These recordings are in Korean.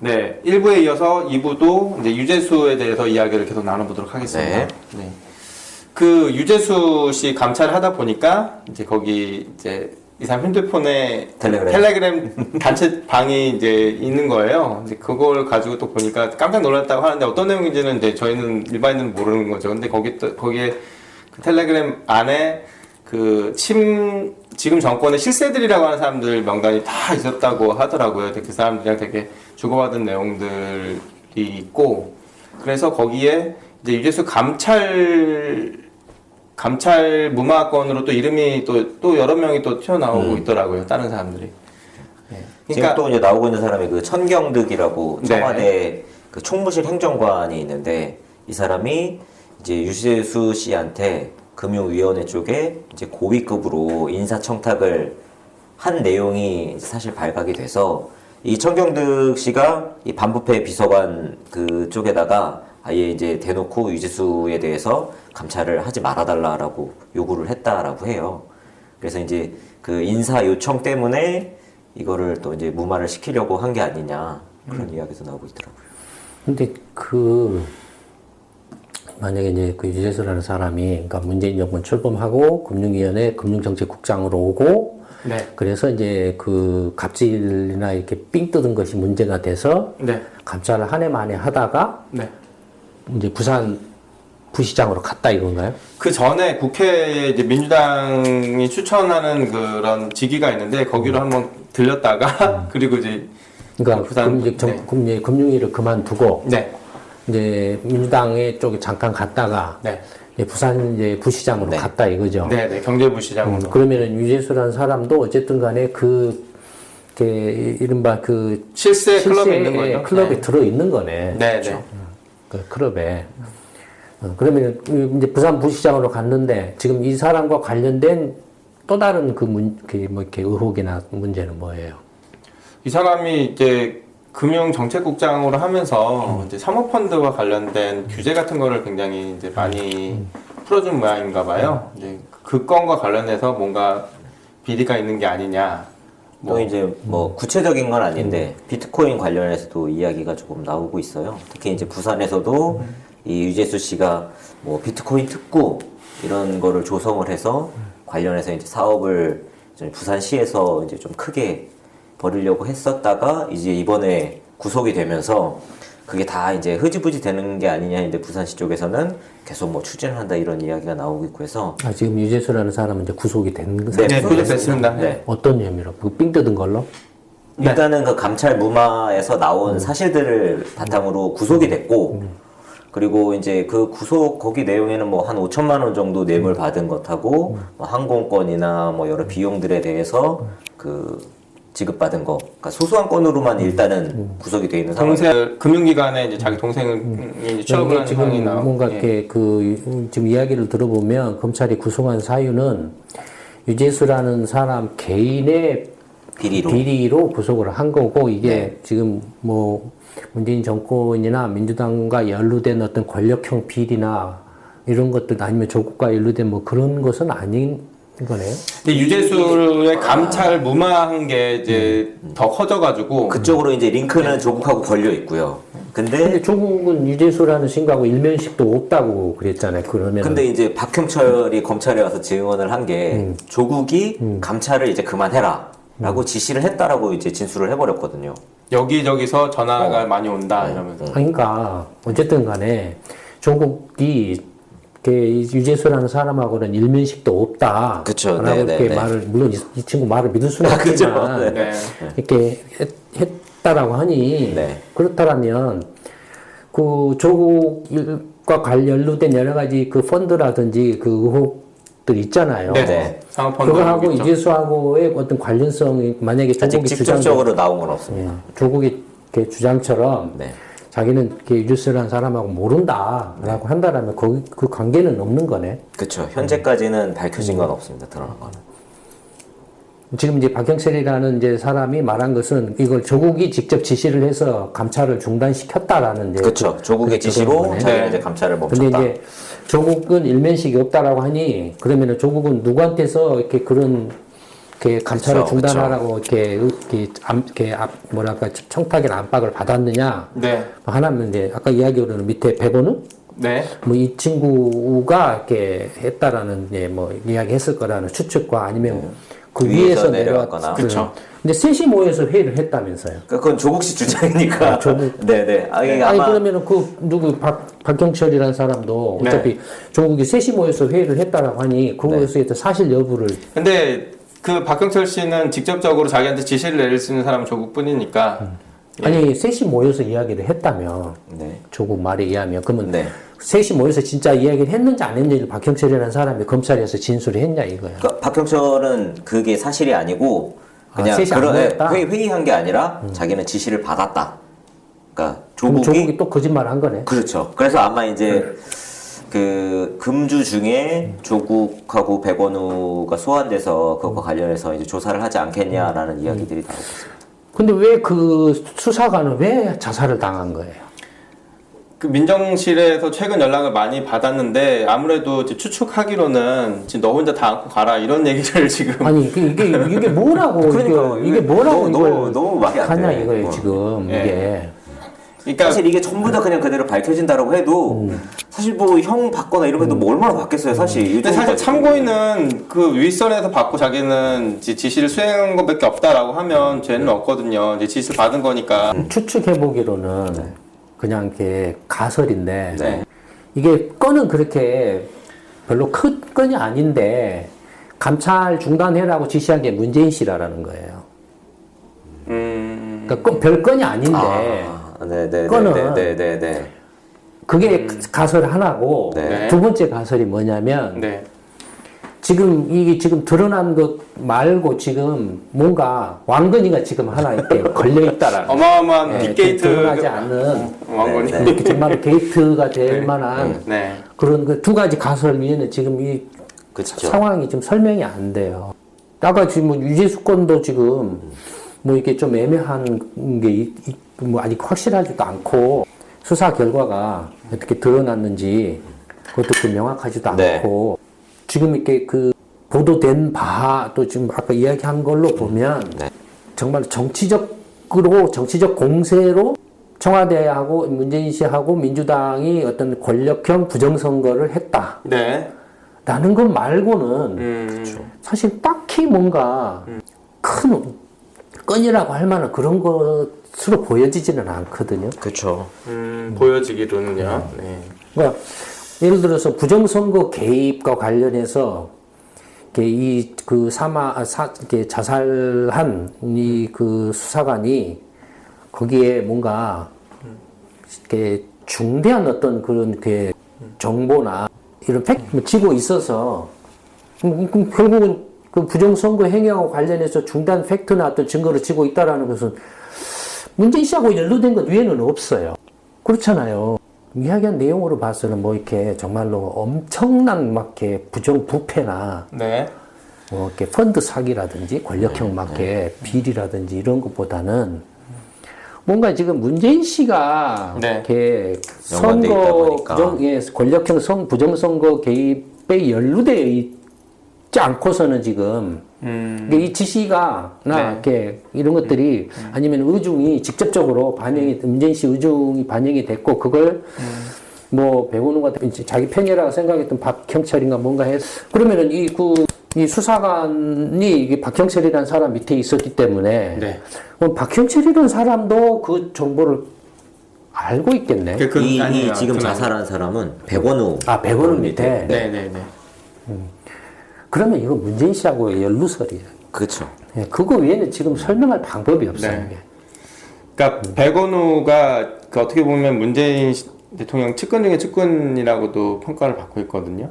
네, 1부에 이어서 2부도 이제 유재수에 대해서 이야기를 계속 나눠보도록 하겠습니다. 네. 그 유재수 씨 감찰을 하다 보니까 이제 거기 이제 이 사람 핸드폰에 텔레그램 단체 방이 이제 있는 거예요. 이제 그걸 가지고 또 보니까 깜짝 놀랐다고 하는데 어떤 내용인지는 이제 저희는 일반인은 모르는 거죠. 근데 거기에 그 텔레그램 안에 그 지금 정권의 실세들이라고 하는 사람들 명단이 다 있었다고 하더라고요. 그 사람들이랑 되게 주고받은 내용들이 있고, 그래서 거기에 이제 유재수 감찰 무마건으로 또 이름이 또 여러 명이 또 튀어나오고 있더라고요. 다른 사람들이. 네. 그러니까 지금 또 이제 나오고 있는 사람이 그 천경득이라고 청와대 네. 그 총무실 행정관이 있는데, 이 사람이 이제 유재수 씨한테 금융위원회 쪽에 이제 고위급으로 인사청탁을 한 내용이 사실 발각이 돼서, 이 천경득 씨가 이 반부패 비서관 그 쪽에다가 아예 이제 대놓고 유재수에 대해서 감찰을 하지 말아달라라고 요구를 했다라고 해요. 그래서 이제 그 인사 요청 때문에 이거를 또 이제 무마를 시키려고 한 게 아니냐, 그런 이야기도 나오고 있더라고요. 근데 만약에 이제 그 유재수라는 사람이, 그러니까 문재인 정권 출범하고 금융위원회 금융정책국장으로 오고, 네. 그래서 이제 그 갑질이나 이렇게 삥 뜯은 것이 문제가 돼서 네. 감찰을 한 해 만에 하다가 네. 이제 부산 부시장으로 갔다 이건가요? 그 전에 국회에 이제 민주당이 추천하는 그런 직위가 있는데 거기로 한번 들렸다가 그리고 이제 그러니까 부산 금융위를 그만두고 네. 이제 민주당의 쪽에 잠깐 갔다가 네. 이제 부산 이제 부시장으로 갔다 이거죠. 네, 네. 경제부시장으로. 그러면은 유재수라는 사람도 어쨌든 간에 이른바 실세 클럽에 있는 거죠. 클럽에 네. 들어 있는 거네. 네, 그렇죠? 네. 그 클럽에. 그러면 이제 부산 부시장으로 갔는데 지금 이 사람과 관련된 또 다른 이렇게 의혹이나 문제는 뭐예요? 이 사람이 이제 금융정책국장으로 하면서 이제 사모펀드와 관련된 규제 같은 거를 굉장히 이제 많이 풀어준 모양인가 봐요. 이제 그 건과 관련해서 뭔가 비리가 있는 게 아니냐. 또 이제 뭐 구체적인 건 아닌데 비트코인 관련해서도 이야기가 조금 나오고 있어요. 특히 이제 부산에서도 이 유재수 씨가 뭐 비트코인 특구 이런 거를 조성을 해서 관련해서 이제 사업을 부산시에서 이제 좀 크게 벌이려고 했었다가 이제 이번에 구속이 되면서 그게 다 이제 흐지부지 되는 게 아니냐 했는데 부산시 쪽에서는 계속 뭐 추진을 한다 이런 이야기가 나오고 있고 해서. 지금 유재수라는 사람은 이제 구속이 된 네, 구속됐습니다. 네. 어떤 혐의로? 삥 뜯은 걸로? 일단은 그 감찰 무마에서 나온 사실들을 바탕으로 구속이 됐고, 그리고 이제 그 구속 거기 내용에는 뭐 한 5천만 원 정도 뇌물 받은 것하고 뭐 항공권이나 뭐 여러 비용들에 대해서 그 지급받은 거, 그러니까 소소한 건으로만 일단은 구속이 돼 있는 상황이에요. 금융기관에 이제 자기 동생이 취업을 하는 상황이 나오고. 뭔가 이렇게 지금 이야기를 들어보면 검찰이 구속한 사유는 유재수라는 사람 개인의 비리로 구속을 한 거고, 이게 지금 뭐 문재인 정권이나 민주당과 연루된 어떤 권력형 비리나 이런 것들 아니면 조국과 연루된 뭐 그런 것은 아닌 거네요. 근데 유재수의 감찰 무마한 게 이제 더 커져가지고 그쪽으로 이제 링크는 조국하고 걸려 있고요. 근데 조국은 유재수라는 신고하고 일면식도 없다고 그랬잖아요. 그러면 근데 이제 박형철이 검찰에 와서 증언을 한 게 조국이 감찰을 이제 그만해라 라고 지시를 했다라고 이제 진술을 해버렸거든요. 여기저기서 전화가 많이 온다 이러면서. 그러니까 어쨌든 간에 조국이 유재수라는 사람하고는 일면식도 없다. 그쵸. 라고 이렇게 말을, 물론 이 친구 말을 믿을 수는 없지만, 네. 이렇게 했다라고 하니, 네. 그렇다면, 그 조국과 연루된 여러 가지 그 펀드라든지 그 의혹들 있잖아요. 네. 상업펀드. 그거하고 유재수하고의 어떤 관련성이 만약에 아직 조국이 직접적으로 나온 건 없습니다. 조국이 이렇게 주장처럼, 네. 자기는 이렇게 유재수라는 사람하고 모른다라고 한다라면 그 관계는 없는 거네. 그렇죠. 현재까지는 밝혀진 건 없습니다. 드러난 거는. 지금 이제 박형철이라는 이제 사람이 말한 것은 이걸 조국이 직접 지시를 해서 감찰을 중단시켰다라는 이제 그렇죠. 조국의 지시로 자기가 이제 감찰을 멈췄다. 근데 이제 조국은 일면식이 없다라고 하니 그러면은 조국은 누구한테서 이렇게 그런 이렇게 감찰을 그쵸, 중단하라고 뭐랄까 청탁이나 압박을 받았느냐? 네. 하나는 이제 아까 이야기로는 밑에 백원우 네. 뭐 이 친구가 이렇게 했다라는 뭐 이야기했을 거라는 추측과 아니면 그 위에서 내려왔거나. 그쵸. 근데 셋이 모여서 회의를 했다면서요. 그건 조국 씨 주장이니까. 네네. 아니 아마 그러면은 그 누구 박경철이라는 사람도 네. 어차피 조국이 셋이 모여서 회의를 했다라고 하니 그것에 대해서 사실 여부를 근데 그 박경철 씨는 직접적으로 자기한테 지시를 내릴 수 있는 사람은 조국뿐이니까. 아니 셋이 모여서 이야기를 했다며 네. 조국 말에 의하면 그러면 네. 셋이 모여서 진짜 이야기를 했는지 안 했는지 박경철이라는 사람이 검찰에서 진술을 했냐 이거야. 그러니까 박형철은 그게 사실이 아니고 그냥 셋이 안 모였다? 회의한 게 아니라 자기는 지시를 받았다. 그러니까 그럼 조국이 조국이 또 거짓말을 한 거네. 그렇죠. 그래서 아마 이제 그 금주 중에 조국하고 백원우가 소환돼서 그것과 관련해서 이제 조사를 하지 않겠냐라는 이야기들이 나오고 있습니다. 근데 왜 그 수사관은 왜 자살을 당한 거예요? 그 민정실에서 최근 연락을 많이 받았는데 아무래도 이제 추측하기로는 지금 너 혼자 다 안고 가라 이런 얘기를 지금 아니 이게 뭐라고 그러니까 이게 뭐라고 이걸 너무 말이 안 하냐 돼. 이거예요 지금 예. 이게. 그러니까 사실 이게 전부 다 그냥 그대로 밝혀진다라고 해도 사실 뭐 형 받거나 이런 것도 뭐 얼마나 받겠어요 사실. 근데 사실 참고인은 그 윗선에서 받고 자기는 이제 지시를 수행한 것밖에 없다라고 하면 죄는 없거든요. 이제 지시를 받은 거니까. 추측해 보기로는 그냥 이렇게 가설인데 네. 이게 건은 그렇게 별로 큰 건이 아닌데 감찰 중단해라고 지시한 게 문재인 씨라는 거예요. 그러니까 별 건이 아닌데 건은 네네네네네. 그게 가설 하나고 네. 두 번째 가설이 뭐냐면 네. 지금 이게 지금 드러난 것 말고 지금 뭔가 왕건이가 지금 하나 이렇게 걸려 있다라는 어마어마한 네, 빅게이트 드러나지 않는 왕건이. 네, 이렇게 정말 게이트가 될 네. 만한 네. 그런 그 두 가지 가설 위에는 지금 이 그렇죠. 상황이 좀 설명이 안 돼요. 아까 지금 뭐 유재수 건도 지금 뭐 이게 좀 애매한 게 뭐 아직 확실하지도 않고 수사 결과가 어떻게 드러났는지 그것도 명확하지도 네. 않고 지금 이렇게 그 보도된 바 또 지금 아까 이야기한 걸로 보면 네. 정말 정치적 공세로 청와대하고 문재인 씨하고 민주당이 어떤 권력형 부정선거를 했다. 네. 라는 것 말고는 사실 딱히 뭔가 큰 건이라고 할 만한 그런 것으로 보여지지는 않거든요. 그렇죠. 보여지기로는요. 네. 그러니까 예를 들어서 부정선거 개입과 관련해서 이그 이렇게 자살한 이 그 수사관이 거기에 뭔가 이렇게 중대한 어떤 그런 그 정보나 이런 팩트 지고 있어서 결국은 그 부정선거 행위하고 관련해서 중대한 팩트나 어떤 증거를 지고 있다라는 것은 문재인 씨하고 연루된 것 위에는 없어요. 그렇잖아요. 이야기한 내용으로 봐서는 뭐 이렇게 정말로 엄청난 막 이렇게 부정부패나 네. 뭐 이렇게 펀드 사기라든지 권력형 막게 비리라든지 이런 것보다는 뭔가 지금 문재인 씨가 네. 이렇게 연관돼 있다 선거 보니까. 권력형 부정선거 개입에 연루되어 있지 않고서는 지금 이 지시가 나 네. 이렇게 이런 것들이 아니면 의중이 직접적으로 반영이 문재인 씨 의중이 반영이 됐고 그걸 뭐 백운우가 이제 자기 편이라고 생각했던 박형철인가 뭔가 했 그러면은 이 수사관이 이게 박형철이라는 사람 밑에 있었기 때문에 네. 그럼 박형철이라는 사람도 그 정보를 알고 있겠네. 이 아니에요. 지금 그건 자살한 사람은 백원우. 아, 백원우 밑에. 네, 네, 네. 그러면 이거 문재인 씨하고 연루설이에요. 그렇죠. 예, 그거 외에는 지금 설명할 방법이 없어요. 네. 이게. 그러니까 백원우가 그 어떻게 보면 문재인 대통령 측근 중에 측근이라고도 평가를 받고 있거든요.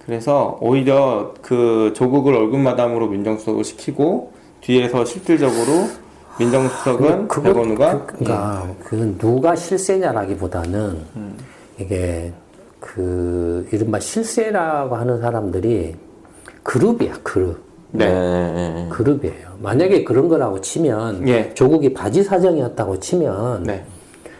그래서 오히려 그 조국을 얼굴마담으로 민정수석을 시키고 뒤에서 실질적으로 민정수석은 백원우가 그러니까 그 누가 실세냐라기보다는 이게 그 이른바 실세라고 하는 사람들이 그룹이야, 그룹. 네. 그룹이에요. 만약에 그런 거라고 치면 예. 조국이 바지 사정이었다고 치면 네.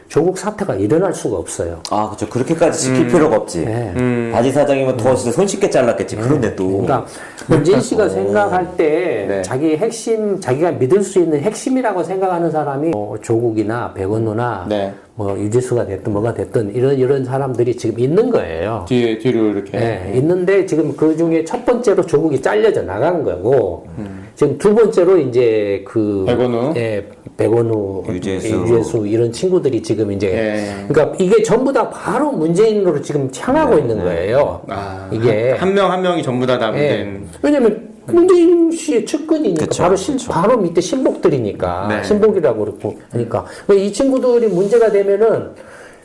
조국 사태가 일어날 수가 없어요. 아, 그렇죠. 그렇게까지 지킬 필요가 없지. 네. 바지 사장이면 더 진짜 손쉽게 잘랐겠지. 그런데 또. 그러니까 문재인 씨가 생각할 때 네. 자기 핵심, 자기가 믿을 수 있는 핵심이라고 생각하는 사람이 뭐 조국이나 백원우나 네. 뭐 유재수가 됐든 뭐가 됐든 이런 사람들이 지금 있는 거예요. 뒤로 이렇게. 네, 있는데 지금 그 중에 첫 번째로 조국이 잘려져 나간 거고 지금 두 번째로 이제 그 백원우? 예, 백원우, 유재수. 이런 친구들이 지금 이제 예. 그러니까 이게 전부 다 바로 문재인으로 지금 향하고 있는 거예요. 아, 이게 한 명 한 명이 전부 다 문재인. 예. 왜냐면 문재인 씨의 측근이니까 그쵸, 바로 그쵸. 바로 밑에 신복들이니까 네. 신복이라고 그러고 하니까 이 친구들이 문제가 되면은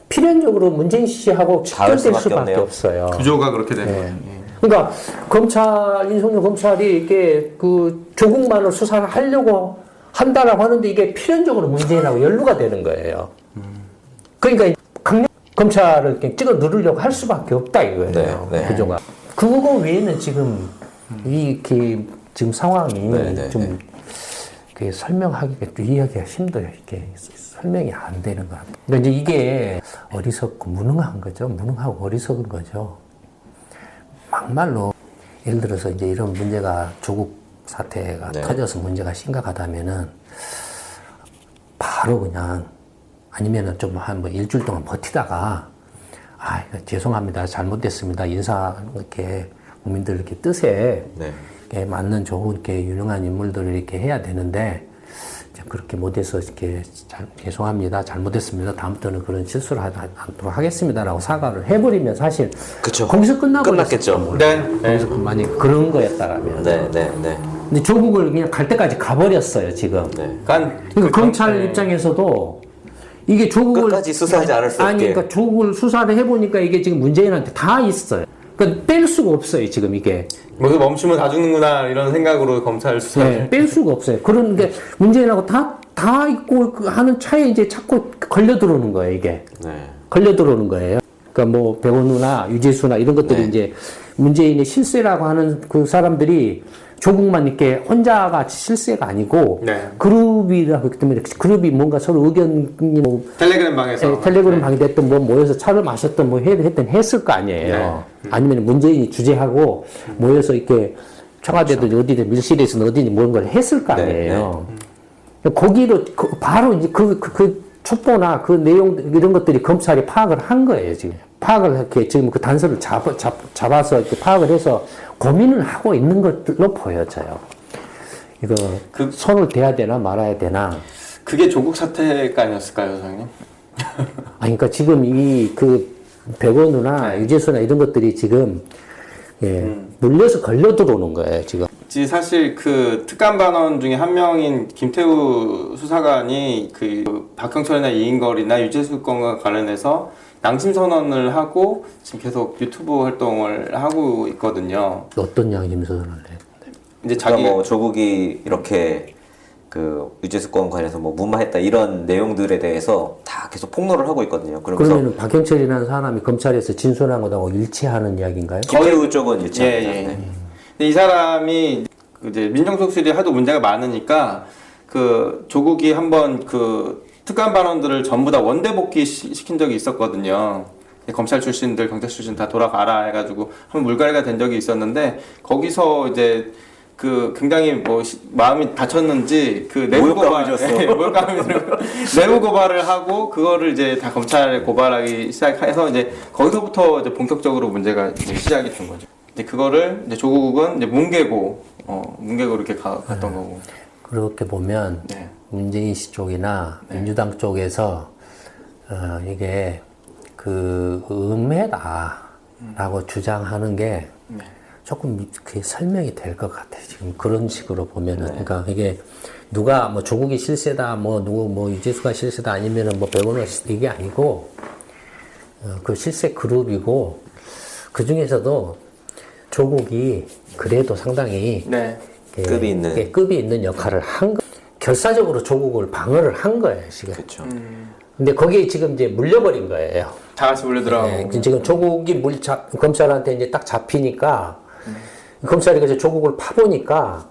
필연적으로 문재인 씨하고 닿을 직결될 수밖에 수밖에 없네요. 없어요. 구조가 그렇게 되는 네. 거예요. 그러니까 윤석열 검찰이 이게 그 조국만을 수사를 하려고 한다라고 하는데 이게 필연적으로 문재인하고 연루가 되는 거예요. 그러니까 강력 검찰을 이렇게 찍어 누르려고 할 수밖에 없다 이거예요. 네, 네. 구조가. 그거 외에는 지금 이렇게 지금 상황이 네, 네, 좀 네. 그 설명하기가 또 이해하기가 힘들어요. 이게 설명이 안 되는 것 같아요. 그러니까 이제 이게 어리석고 무능한 거죠. 무능하고 어리석은 거죠. 막말로 예를 들어서 이제 이런 문제가 조국 사태가 네. 터져서 문제가 심각하다면은 바로 그냥 아니면은 좀 한 뭐 일주일 동안 버티다가 아 이거 죄송합니다 잘못됐습니다 인사 이렇게 국민들 이렇게 뜻에 네. 이렇게 맞는 좋은 이렇게 유능한 인물들을 이렇게 해야 되는데 이제 그렇게 못해서 이렇게 죄송합니다 잘못했습니다 다음부터는 그런 실수를 않도록 하겠습니다라고 사과를 해버리면 사실 그쵸. 거기서 끝났겠죠. 네. 거기서 만약 그런 거였다라면 네, 네, 네. 근데 조국을 그냥 갈 때까지 가버렸어요 지금. 네. 그러니까 검찰 입장에서도 이게 조국을 끝까지 수사하지 않을 수 아니 없게. 그러니까 조국을 수사를 해보니까 이게 지금 문재인한테 다 있어요. 그러니까 뺄 수가 없어요 지금 이게. 뭐서 멈추면 다 죽는구나 이런 생각으로 검찰 수사를. 네, 뺄 수가 없어요. 그런 게 문재인하고 다 있고 하는 차에 이제 자꾸 걸려 들어오는 거예요 이게. 네. 걸려 들어오는 거예요. 그러니까 뭐 백원우나 유재수나 이런 것들이 네. 이제 문재인의 실세라고 하는 그 사람들이 조국만 이렇게 혼자가 실세가 아니고 네. 그룹이라고 했기 때문에 그룹이 뭔가 서로 의견이 뭐 텔레그램 방에서. 텔레그램 방이 됐든 뭐 모여서 차를 마셨든 뭐 했을 거 아니에요. 네. 아니면 문재인이 주재하고 모여서 이렇게 청와대든 어디든 밀실에서는 어디든 모든 걸 했을 거 네, 아니에요. 거기로 바로 이제 그 첩보나 그 내용 이런 것들이 검찰이 파악을 한 거예요 지금. 파악을 이렇게 지금 그 단서를 잡아서 이렇게 파악을 해서 고민을 하고 있는 것들로 보여져요. 이거 손을 대야 되나 말아야 되나. 그게 조국 사태가 아니었을까요, 선생님? 아니, 그러니까 지금 그 백원우나 네. 유재수나 이런 것들이 지금 물려서 걸려 들어오는 거예요 지금. 사실 그 특감 반원 중에 한 명인 김태우 수사관이 그 박형철이나 이인걸이나 유재수 건과 관련해서 양심 선언을 하고 지금 계속 유튜브 활동을 하고 있거든요. 어떤 양심 선언을 해? 이제 그러니까 뭐 조국이 이렇게 그 유재수 건 관해서 뭐 무마했다 이런 내용들에 대해서 다 계속 폭로를 하고 있거든요. 그러면서 그러면은 박형철이라는 사람이 검찰에서 진술한 거하고 일치하는 이야기인가요? 김태우 쪽은 일치합니다. 예. 네. 근데 이 사람이 이제 민정수석실이 하도 문제가 많으니까 그 조국이 한번 그 특감 반원들을 전부 다 원대 복귀 시킨 적이 있었거든요. 검찰 출신들, 경찰 출신 다 돌아가라 해가지고 한번 물갈이가 된 적이 있었는데 거기서 이제 그 굉장히 뭐 마음이 다쳤는지 그 내부 고발, 모욕감이 들고 내부 고발을 하고 그거를 이제 다 검찰에 고발하기 시작해서 이제 거기서부터 이제 본격적으로 문제가 이제 시작이 된 거죠. 이제 그거를 이제 조국은 이제 뭉개고 이렇게 갔던 거고. 그렇게 보면 네. 문재인 씨 쪽이나 민주당 쪽에서 이게 그 음해다라고 주장하는 게 조금 그게 설명이 될 것 같아요. 지금 그런 식으로 보면은 그러니까 이게 누가 뭐 조국이 실세다, 뭐 누구 뭐 유재수가 실세다 아니면은 뭐 백원우가 실세 이게 아니고 그 실세 그룹이고 그 중에서도 조국이 그래도 상당히 급이 있는 역할을 한 거. 결사적으로 조국을 방어를 한 거예요 지금. 그렇죠. 근데 거기에 지금 이제 물려버린 거예요. 다 같이 물려들어가고. 네, 지금 조국이 검찰한테 이제 딱 잡히니까 검찰이 그래서 조국을 파보니까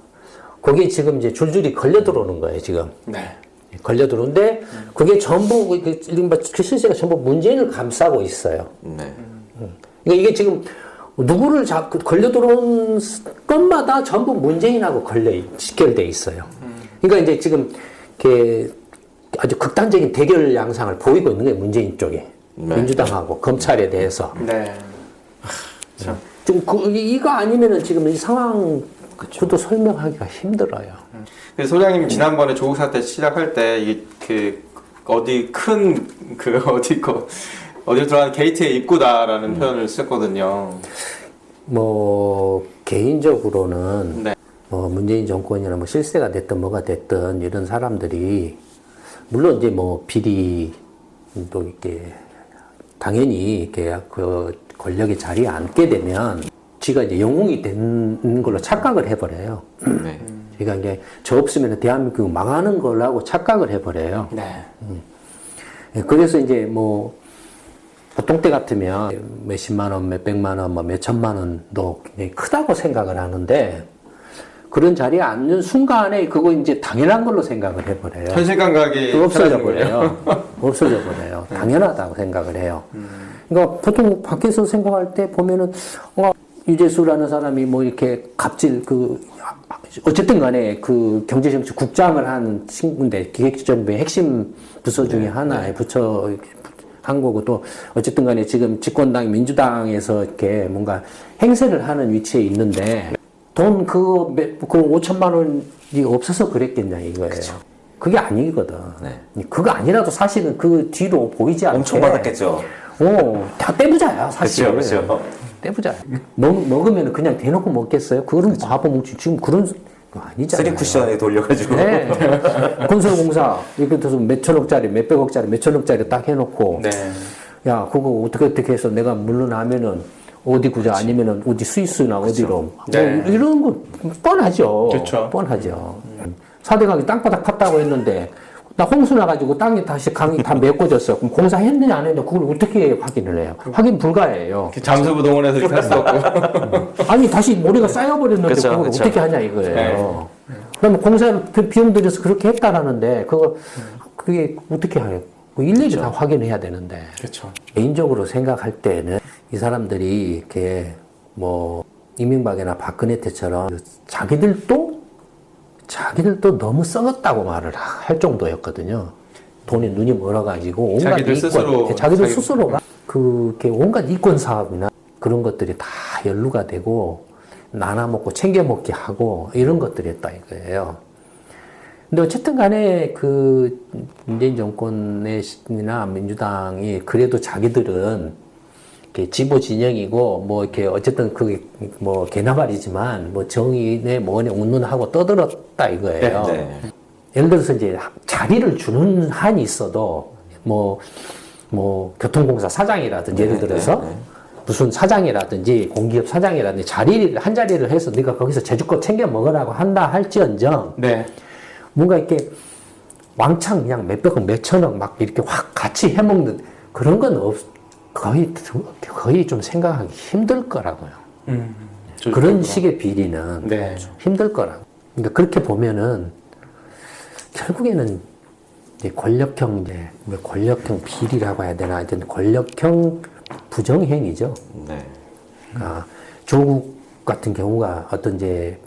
거기에 지금 이제 줄줄이 걸려 들어오는 거예요 지금. 네. 걸려 들어오는데 그게 전부 그 실세가 전부 문재인을 감싸고 있어요. 네. 그러니까 이게 지금 누구를 걸려 들어온 것마다 전부 문재인하고 직결돼 있어요. 그러니까 이제 지금 이렇게 아주 극단적인 대결 양상을 보이고 있는 게 문재인 쪽에 네. 민주당하고 검찰에 대해서. 네. 참. 좀 이거 아니면은 지금 이 상황 그도 설명하기가 힘들어요. 그래서 소장님 지난번에 조국 사태 시작할 때 이게 그 어디 큰 그 어디로 들어가는 게이트의 입구다라는 표현을 썼거든요. 뭐 개인적으로는 네. 뭐 문재인 정권이나 뭐 실세가 됐든 뭐가 됐든 이런 사람들이 물론 이제 뭐 비리도 이렇게 당연히 이렇게 그 권력의 자리에 앉게 되면 지가 이제 영웅이 되는 걸로 착각을 해버려요. 네. 그러니까 이제 저 없으면 대한민국 망하는 걸라고 착각을 해버려요. 네. 그래서 이제 뭐 보통 때 같으면 몇십만 원, 몇백만 원, 뭐 몇천만 원도 굉장히 크다고 생각을 하는데 그런 자리에 앉는 순간에 그거 이제 당연한 걸로 생각을 해버려요. 현실 감각이 없어져 사라진 거예요. 버려요. 없어져 버려요. 당연하다고 생각을 해요. 그러니까 보통 밖에서 생각할 때 보면은 유재수라는 사람이 뭐 이렇게 갑질 어쨌든 간에 그 경제정치 국장을 한 친구인데 기획정부의 핵심 부서 중에 하나의 부처 한 거고 또 어쨌든 간에 지금 집권당 민주당에서 이렇게 뭔가 행세를 하는 위치에 있는데 돈 그 5천만 원이 없어서 그랬겠냐 이거예요. 그게 아니거든. 네. 그거 아니라도 사실은 그 뒤로 보이지 않게 엄청 받았겠죠. 다 떼부자야 사실. 그렇죠. 떼부자. 먹으면 그냥 대놓고 먹겠어요? 그런 바보 뭉치 지금 그런 거 아니잖아요. 쓰리 쿠션에 돌려가지고. 네. 건설공사 이렇게 돼서 몇천억짜리, 몇백억짜리, 몇천억짜리 딱 해놓고 네. 야 그거 어떻게 해서 내가 물러나면은 어디 구자 아니면은 어디 스위스나 어디로 네. 뭐 이런 거 뻔하죠. 그렇죠. 뻔하죠. 4대강이 땅바닥 팠다고 했는데 나 홍수 나가지고 땅이 다시 강이 다 메꿔졌어. 그럼 공사했느냐 안 했느냐 그걸 어떻게 확인을 해요? 확인 불가해요. 잠수부동원해서 이렇게 할 수 없고. 아니 다시 모래가 쌓여버렸는데 그쵸, 그걸 그쵸. 어떻게 하냐 이거예요. 그러면 공사를 비용 들여서 그렇게 했다라는데 그게 어떻게 해요? 뭐 일일이 다 확인해야 되는데. 그렇죠. 개인적으로 생각할 때는 이 사람들이 이렇게 뭐 이명박이나 박근혜 때처럼 자기들도 너무 썩었다고 말을 할 정도였거든요. 돈에 눈이 멀어가지고 온갖 자기들 스스로가 그게 온갖 이권 사업이나 그런 것들이 다 연루가 되고 나눠 먹고 챙겨 먹기 하고 이런 것들이었다 이거예요. 근데 어쨌든 간에 그 문재인 정권이나 민주당이 그래도 자기들은 이렇게 지보 진영이고 뭐 이렇게 어쨌든 그게 뭐 개나발이지만 뭐 정의네 뭐네 운운하고 떠들었다 이거예요. 네. 예를 들어서 이제 자리를 주는 한이 있어도 뭐 교통공사 사장이라든지 예를 들어서 무슨 사장이라든지 공기업 사장이라든지 한 자리를 해서 네가 거기서 제주껏 챙겨 먹으라고 한다 할지언정 네. 뭔가 이렇게 왕창 그냥 몇백억 몇천억 막 이렇게 확 같이 해먹는 그런 건 거의 좀 생각하기 힘들 거라고요. 그런 식의 비리는 네. 힘들 거라고. 그러니까 그렇게 보면은 결국에는 이제 권력형 비리라고 해야 되나 하여튼 권력형 부정행위죠. 네. 조국 같은 경우가 어떤 이제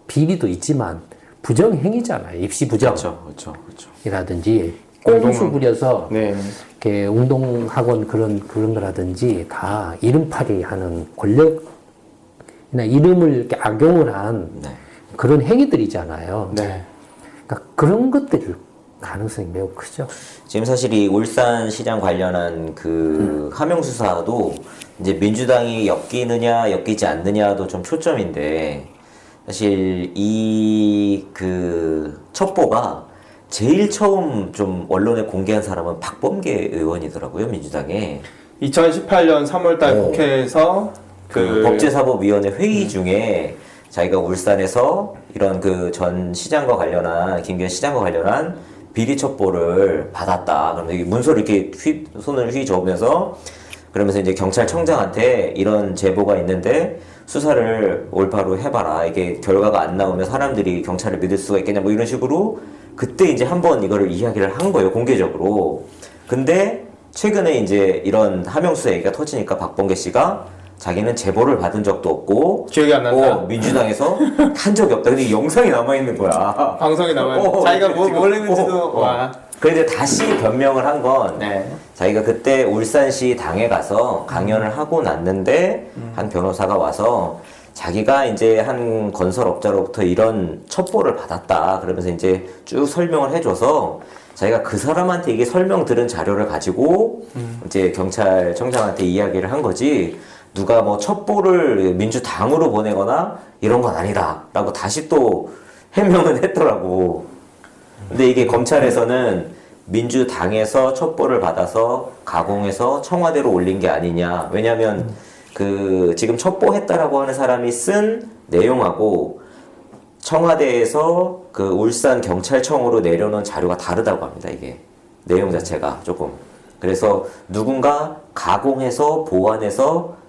비리도 있지만 부정행위잖아요. 입시 부정. 그렇죠. 이라든지 꼼수 부려서 네. 이렇게 운동학원 그런 거라든지 다 이름팔이 하는 권력이나 이름을 이렇게 악용을 한 네. 그런 행위들이잖아요. 네. 그러니까 그런 것들 가능성이 매우 크죠. 지금 사실 이 울산 시장 관련한 그 하명 수사도 이제 민주당이 엮이느냐 엮이지 않느냐도 좀 초점인데 사실 이 그 첩보가 제일 처음 좀 언론에 공개한 사람은 박범계 의원이더라고요, 민주당에. 2018년 3월달 국회에서 그 법제사법위원회 회의 중에 자기가 울산에서 이런 그 전 시장과 관련한 김기현 시장과 관련한 비리 첩보를 받았다. 그럼 여기 문서를 이렇게 손을 휘저으면서 그러면서 이제 경찰청장한테 이런 제보가 있는데 수사를 올바로 해봐라. 이게 결과가 안 나오면 사람들이 경찰을 믿을 수가 있겠냐 뭐 이런 식으로 그때 이제 한번 이거를 이야기를 한 거예요, 공개적으로. 근데 최근에 이제 이런 하명수 얘기가 터지니까 박범계 씨가 자기는 제보를 받은 적도 없고 기억이 안 난다. 민주당에서 한 적이 없다. 근데 이 영상이 남아 있는 거야. 방송에 나와요. 자기가 뭘 했는지도 와. 그런데 다시 변명을 한 건 네. 자기가 그때 울산시 당에 가서 강연을 하고 났는데 한 변호사가 와서 자기가 이제 한 건설업자로부터 이런 첩보를 받았다. 그러면서 이제 쭉 설명을 해줘서 자기가 그 사람한테 이게 설명 들은 자료를 가지고 이제 경찰청장한테 이야기를 한 거지 누가 뭐 첩보를 민주당으로 보내거나 이런 건 아니다. 라고 다시 또 해명은 했더라고. 근데 이게 검찰에서는 민주당에서 첩보를 받아서 가공해서 청와대로 올린 게 아니냐. 왜냐면 그 지금 첩보했다라고 하는 사람이 쓴 내용하고 청와대에서 그 울산 경찰청으로 내려놓은 자료가 다르다고 합니다. 이게 내용 자체가 조금. 그래서 누군가 가공해서 보완해서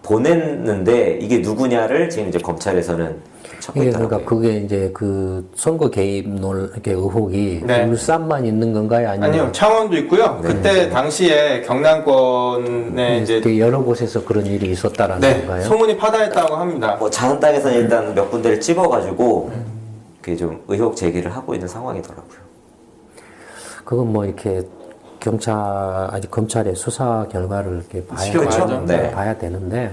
보냈는데 이게 누구냐를 지금 이제 검찰에서는 찾고 이게 있다고 그러니까 해요. 그게 이제 그 선거 개입 이렇게 의혹이 네. 울산만 있는 건가요? 아니요, 창원도 있고요. 네. 그때 당시에 경남권에 이제 되게 여러 곳에서 그런 일이 있었다라는 네, 건가요? 소문이 파다했다고 합니다. 뭐 자선 땅에서는 일단 몇 군데를 찍어가지고 그게 좀 의혹 제기를 하고 있는 상황이더라고요. 그건 뭐 이렇게 아직 검찰의 수사 결과를 이렇게 지켜봐야죠. 네. 봐야 되는데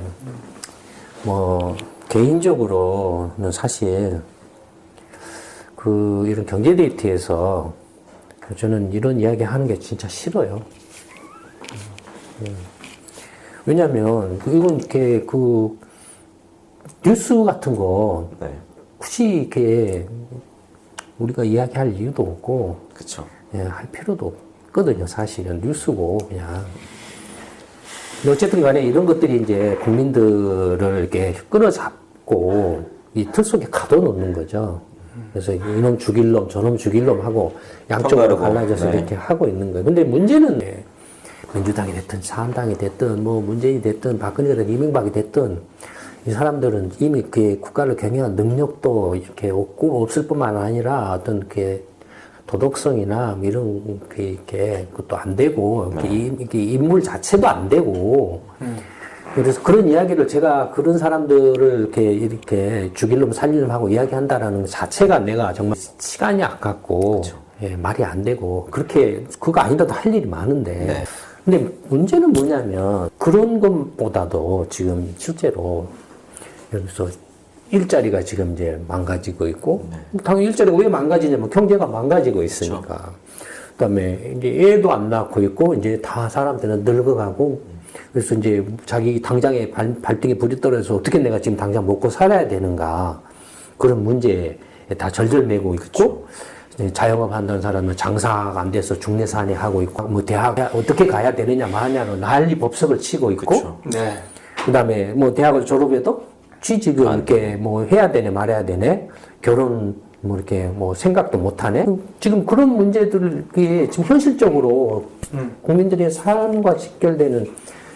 뭐 개인적으로는 사실 그 이런 경제 데이트에서 저는 이런 이야기 하는 게 진짜 싫어요. 왜냐면 이건 이렇게 그 뉴스 같은 거 네, 굳이 이렇게 우리가 이야기할 이유도 없고 그렇죠. 예, 할 필요도 없거든요. 사실은 뉴스고 그냥. 근데 어쨌든 간에 이런 것들이 이제 국민들을 이렇게 끌어잡고 이 틀 속에 가둬놓는 거죠. 그래서 이놈 죽일 놈, 저놈 죽일 놈 하고 양쪽으로 편가르고, 갈라져서 네. 이렇게 하고 있는 거예요. 근데 문제는 민주당이 됐든 사한당이 됐든 뭐 문재인이 됐든 박근혜가 됐든 이명박이 됐든 이 사람들은 이미 그 국가를 경영한 능력도 이렇게 없고 없을 뿐만 아니라 어떤 그 도덕성이나 뭐 이런 게 이렇게 그것도 안 되고 이렇게 인물 자체도 안 되고 그래서 그런 이야기를 제가 그런 사람들을 이렇게 죽일 놈 살릴 놈 하고 이야기한다라는 것 자체가 내가 정말 시간이 아깝고 예, 말이 안 되고 그렇게 그거 아니라도 할 일이 많은데 네. 근데 문제는 뭐냐면 그런 것보다도 지금 실제로 여기서 일자리가 지금 이제 망가지고 있고, 당연히 일자리가 왜 망가지냐면 경제가 망가지고 있으니까. 그다음에 이제 애도 안 낳고 있고, 이제 다 사람들은 늙어가고, 그래서 이제 자기 당장에 발등에 불이 떨어져서 어떻게 내가 지금 당장 먹고 살아야 되는가. 그런 문제에 다 절절매고 있고, 이제 자영업 한다는 사람은 장사가 안 돼서 중내산에 하고 있고, 뭐 대학 어떻게 가야 되느냐 마냐로 난리 법석을 치고 있고, 그쵸. 네. 그다음에 뭐 대학을 졸업해도 취직을 이렇게 뭐 해야 되네 말아야 되네 결혼 뭐 이렇게 뭐 생각도 못 하네 지금 그런 문제들이 지금 현실적으로 국민들의 삶과 직결되는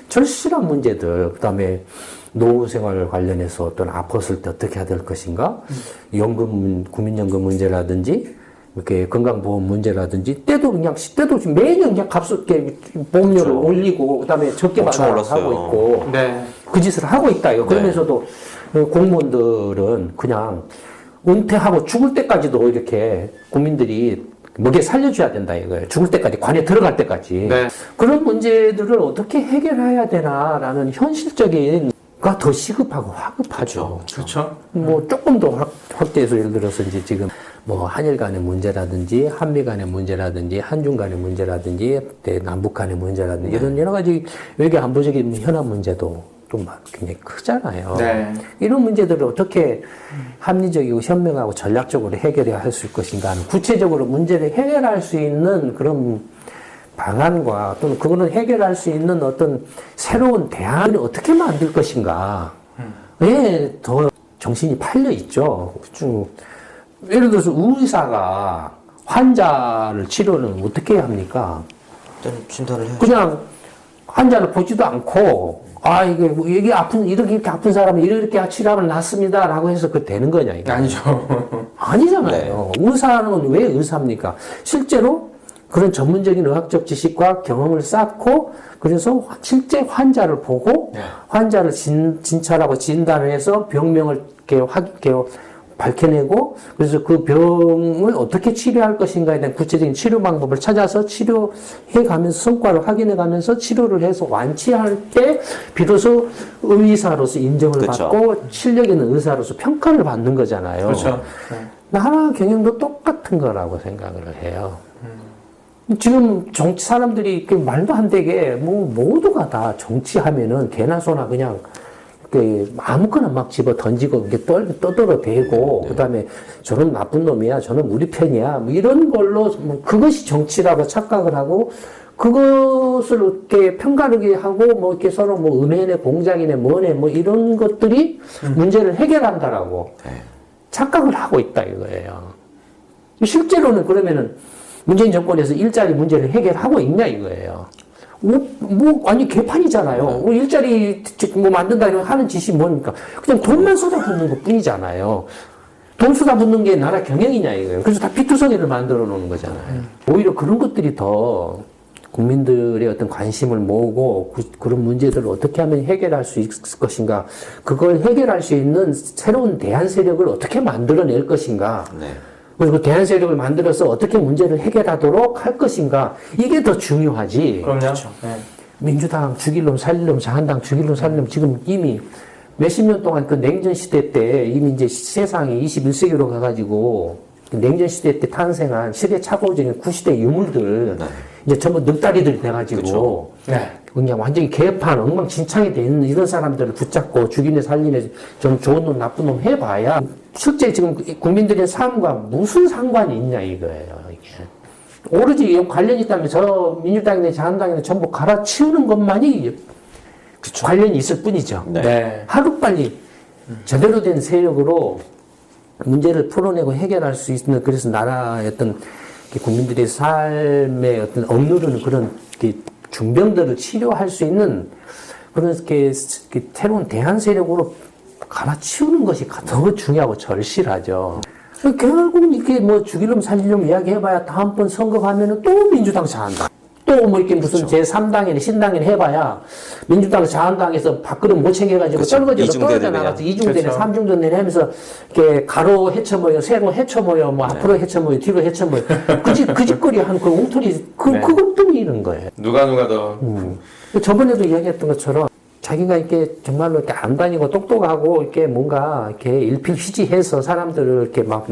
절실한 문제들 그다음에 노후 생활 관련해서 어떤 아팠을 때 어떻게 해야 될 것인가 연금 국민연금 문제라든지 이렇게 건강보험 문제라든지 때도 지금 매년 그냥 값을 이렇게 보험료를 그렇죠. 올리고 그다음에 적게 엄청 받아 올랐어요. 하고 있고 네. 그 짓을 하고 있다. 이거. 그러면서도 공무원들은 그냥 은퇴하고 죽을 때까지도 이렇게 국민들이 먹여 살려줘야 된다 이거예요. 죽을 때까지 관에 들어갈 때까지. 네. 그런 문제들을 어떻게 해결해야 되나라는 현실적인 가 더 시급하고 화급하죠. 그렇죠. 뭐 조금 더 확대해서 예를 들어서 이제 지금 뭐 한일 간의 문제라든지 한미 간의 문제라든지 한중 간의 문제라든지 남북 간의 문제라든지 이런 여러 가지 외교 안보적인 현안 문제도 좀 굉장히 크잖아요. 네. 이런 문제들을 어떻게 합리적이고 현명하고 전략적으로 해결해야 할 수 있을 것인가 하는 구체적으로 문제를 해결할 수 있는 그런 방안과 또는 그거는 해결할 수 있는 어떤 새로운 대안을 어떻게 만들 것인가. 왜 더 정신이 팔려 있죠. 쭉. 예를 들어서 의사가 환자를 치료는 어떻게 합니까? 일단 진단을 해야죠. 그냥 환자를 보지도 않고, 아, 이게, 뭐 이게 이렇게 아픈 사람은 이렇게 치료하면 낫습니다. 라고 해서 그 되는 거냐, 이게. 아니죠. 아니잖아요. 의사는 왜 의사입니까? 실제로 그런 전문적인 의학적 지식과 경험을 쌓고, 그래서 실제 환자를 보고, 환자를 진찰하고 진단을 해서 병명을 이렇게 밝혀내고, 그래서 그 병을 어떻게 치료할 것인가에 대한 구체적인 치료 방법을 찾아서 치료해 가면서 성과를 확인해 가면서 치료를 해서 완치할 때 비로소 의사로서 인정을 그쵸. 받고 실력 있는 의사로서 평가를 받는 거잖아요. 그렇죠. 나라 경영도 똑같은 거라고 생각을 해요. 지금 정치 사람들이 말도 안 되게 뭐 모두가 다 정치하면은 개나 소나 그냥 아무거나 막 집어 던지고 이렇게 떠들어 대고 그다음에 저는 나쁜 놈이야, 저는 우리 편이야, 뭐 이런 걸로 뭐 그것이 정치라고 착각을 하고 그것을 이렇게 편가르게 하고 뭐 이렇게 서로 뭐 은혜네 공작이네 뭐네 뭐 이런 것들이 문제를 해결한다라고 착각을 하고 있다 이거예요. 실제로는 그러면은 문재인 정권에서 일자리 문제를 해결하고 있냐 이거예요. 아니, 개판이잖아요. 일자리 뭐 만든다 이러면 하는 짓이 뭡니까? 그냥 돈만 쏟아붓는 것 뿐이잖아요. 돈 쏟아붓는 게 나라 경영이냐 이거예요. 그래서 다 피투성이를 만들어 놓는 거잖아요. 오히려 그런 것들이 더 국민들의 어떤 관심을 모으고 그런 문제들을 어떻게 하면 해결할 수 있을 것인가. 그걸 해결할 수 있는 새로운 대안 세력을 어떻게 만들어낼 것인가. 그리고 대안 세력을 만들어서 어떻게 문제를 해결하도록 할 것인가. 이게 더 중요하지. 그럼요. 네. 민주당 죽일 놈 살릴 놈, 자한당 죽일 놈 살릴 놈 지금 이미 몇십 년 동안 그 냉전 시대 때 이미 이제 세상이 21세기로 가가지고 그 냉전 시대 때 탄생한 시대착오적인 구시대 유물들 이제 전부 늑다리들이 돼가지고 그냥 완전히 개판 엉망진창이 돼 있는 이런 사람들을 붙잡고 죽이네 살리네 좀 좋은 놈 나쁜 놈 해봐야 실제 지금 국민들의 삶과 무슨 상관이 있냐 이거예요. 이게 오로지 관련이 있다면 저 민주당이나 자한당이나 전부 갈아치우는 것만이 관련이 있을 뿐이죠. 하루빨리 제대로 된 세력으로 문제를 풀어내고 해결할 수 있는 그래서 나라의 어떤 국민들의 삶의 어떤 억누르는 그런 중병들을 치료할 수 있는 그런 새로운 대안 세력으로 갈아치우는 것이 더 중요하고 절실하죠. 결국은 이렇게 뭐 죽이려면 살리려면 이야기해봐야 다음번 선거 가면은 또 민주당 자한당. 또 뭐 이렇게 무슨 제3당이나 신당이나 해봐야 민주당 자한당에서 밥그릇 못 챙겨가지고 떨어지고 떨어져 나가서 이중대네 삼중대네 하면서 이렇게 가로 헤쳐모여 세로 헤쳐모여 뭐 앞으로 헤쳐모여 뒤로 헤쳐모여 그 짓거리 한 그 웅토리 그것도 이런 거예요. 누가 더. 저번에도 이야기했던 것처럼 자기가 이렇게 정말로 이렇게 안 다니고 똑똑하고 이렇게 뭔가 이렇게 일필휘지해서 사람들을 이렇게 막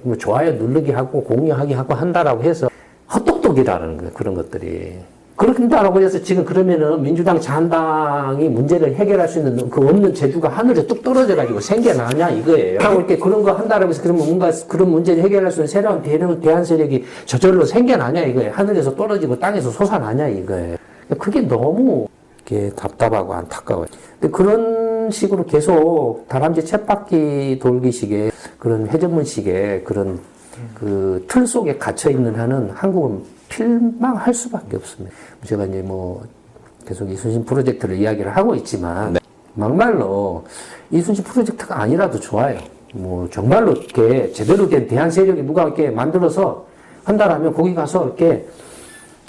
뭐 좋아요 누르게 하고 공유하게 하고 한다라고 해서 헛똑똑이라는 거 그런 것들이 그렇다라고 해서 지금 그러면은 민주당 자한당이 문제를 해결할 수 있는 그 없는 재주가 하늘에 뚝 떨어져가지고 생겨나냐 이거예요. 하고 이렇게 그런 거 한다라고 해서 그러면 뭔가 그런 문제를 해결할 수 있는 새로운 대안 세력이 저절로 생겨나냐 이거예요. 하늘에서 떨어지고 땅에서 솟아나냐 이거예요. 그게 너무 이렇게 답답하고 안타까워요. 근데 그런 식으로 계속 다람쥐 쳇바퀴 돌기식의 그런 회전문식의 그런 그 틀 속에 갇혀 있는 한은 한국은 필망할 수밖에 없습니다. 제가 이제 뭐 계속 이순신 프로젝트를 이야기를 하고 있지만 막말로 이순신 프로젝트가 아니라도 좋아요. 뭐 정말로 이렇게 제대로 된 대한 세력이 누가 이렇게 만들어서 한다라면 거기 가서 이렇게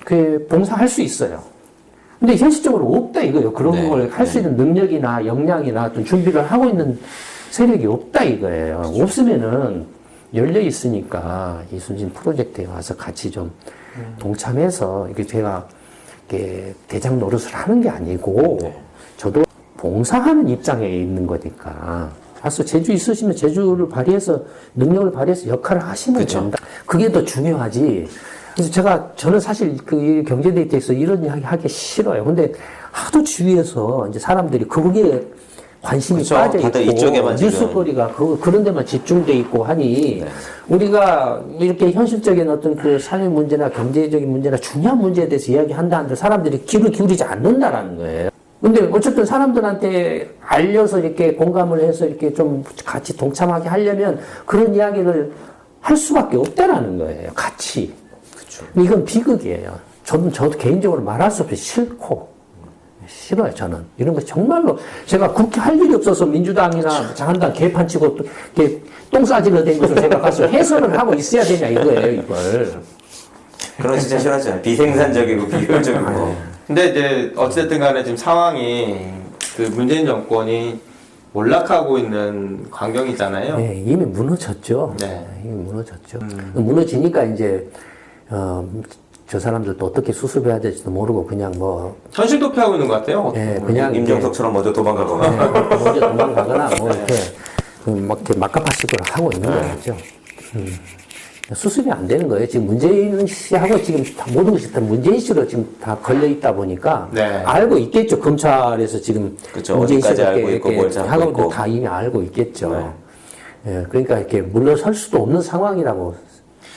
그 봉사할 수 있어요. 근데 현실적으로 없다 이거예요. 그런 걸 할 수 있는 능력이나 역량이나 어떤 준비를 하고 있는 세력이 없다 이거예요. 없으면은 열려 있으니까 이순신 프로젝트에 와서 같이 좀 동참해서 이게 제가 이렇게 대장 노릇을 하는 게 아니고 저도 봉사하는 입장에 있는 거니까 가서 재주 있으시면 재주를 발휘해서 능력을 발휘해서 역할을 하시면 된다. 그게 더 중요하지. 그래서 저는 사실 그 경제 데이터에서 이런 이야기 하기 싫어요. 근데 하도 주위에서 이제 사람들이 그게 관심이 빠져 있고 뉴스거리가 그런 데만 집중돼 있고 하니 우리가 이렇게 현실적인 어떤 그 사회 문제나 경제적인 문제나 중요한 문제에 대해서 이야기한다 한들 사람들이 귀를 기울이지 않는다라는 거예요. 근데 어쨌든 사람들한테 알려서 이렇게 공감을 해서 이렇게 좀 같이 동참하게 하려면 그런 이야기를 할 수밖에 없다라는 거예요. 같이. 이건 비극이에요. 저도 개인적으로 말할 수 없이 싫고 싫어요, 저는. 이런 거 정말로 제가 그렇게 할 일이 없어서 민주당이나 자한당 개판 치고 또 이렇게 똥 싸지러 된 것을 제가 가서 해설을 하고 있어야 되냐 이거예요, 이걸. 그런 진짜 싫어하잖아요. 비생산적이고 비효율적이고. 근데 이제 어쨌든 간에 지금 상황이 그 문재인 정권이 몰락하고 있는 광경이잖아요. 네, 이미 무너졌죠. 네. 이미 무너졌죠. 무너지니까 이제 저 사람들도 어떻게 수습해야 될지도 모르고 그냥 뭐 현실 도피하고 있는 것 같아요. 예, 그냥 임종석처럼 먼저 도망가거나. 먼저 도망가거나 뭐 이렇게 막 이렇게 막가파식으로 하고 있는 거죠. 수습이 안 되는 거예요. 지금 문재인 씨하고 지금 다 모든 것이 다 문재인 씨로 지금 다 걸려 있다 보니까 네. 알고 있겠죠. 검찰에서 지금 그쵸. 문재인 어디까지 씨가 알고 있고 뭘 잡고 하고 있고. 다 이미 알고 있겠죠. 예, 그러니까 이렇게 물러설 수도 없는 상황이라고.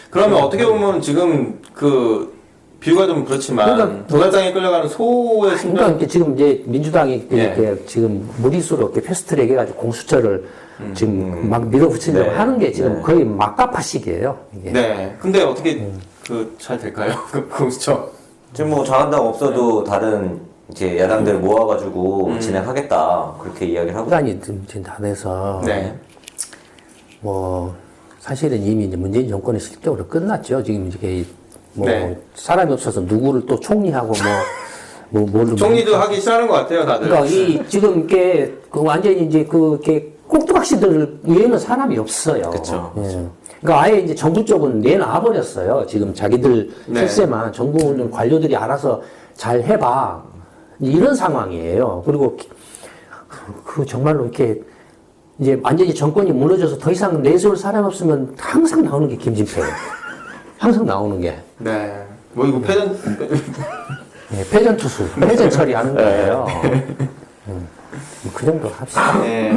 그러면 어떻게 보면 지금 그 비유가 좀 그렇지만 그러니까 도살장에 끌려가는 소의 심정. 그러니까 이렇게 지금 이제 민주당이 예. 이렇게 지금 무리수로 이렇게 패스트트랙 해가지고 공수처를 지금 막 밀어붙이려고 네. 하는 게 지금 거의 막가파식이에요. 이게. 네. 근데 어떻게 그 잘 될까요? 그렇죠. 지금 뭐 자한당 없어도 다른 이제 야당들 모아가지고 진행하겠다 그렇게 이야기를 하고. 시간이 지금 다 돼서 네. 뭐 사실은 이미 이제 문재인 정권의 실적으로 끝났죠. 지금 이게 뭐 네. 사람이 없어서 누구를 또 총리하고 뭘 총리도 하기 싫어하는 것 같아요, 다들. 그러니까 이 지금 이게 그 완전히 이제 이렇게 꼭두각시들 위에는 사람이 없어요. 그쵸. 예. 그러니까 아예 이제 정부 쪽은 내놔 버렸어요. 지금 자기들 네. 실세만 정부 관료들이 알아서 잘 해봐. 이런 상황이에요. 그리고 그 정말로 이렇게 이제 완전히 정권이 무너져서 더 이상 내세울 사람 없으면 항상 나오는 게 김진표예요. 항상 나오는 게. 네. 뭐 이거 패전 예, 패전 투수, 패전 처리하는 거예요. 그 정도 합시다. 네.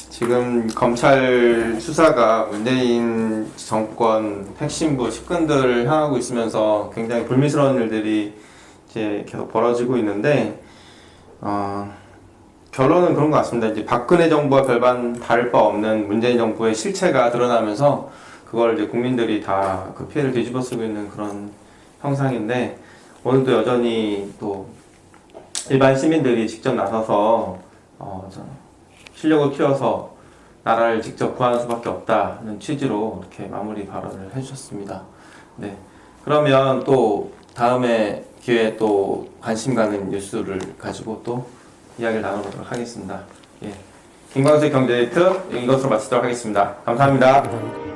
지금 검찰 수사가 문재인 정권 핵심부 측근들을 향하고 있으면서 굉장히 불미스러운 일들이 이제 계속 벌어지고 있는데 결론은 그런 것 같습니다. 이제 박근혜 정부와 별반 다를 바 없는 문재인 정부의 실체가 드러나면서 그걸 이제 국민들이 다 그 피해를 뒤집어쓰고 있는 그런 형상인데 오늘도 여전히 또 일반 시민들이 직접 나서서 실력을 키워서 나라를 직접 구하는 수밖에 없다는 취지로 이렇게 마무리 발언을 해주셨습니다. 네, 그러면 또 다음에 기회에 또 관심 가는 뉴스를 가지고 또 이야기를 나눠보도록 하겠습니다. 예, 김광수의 경제데이트 이것으로 마치도록 하겠습니다. 감사합니다.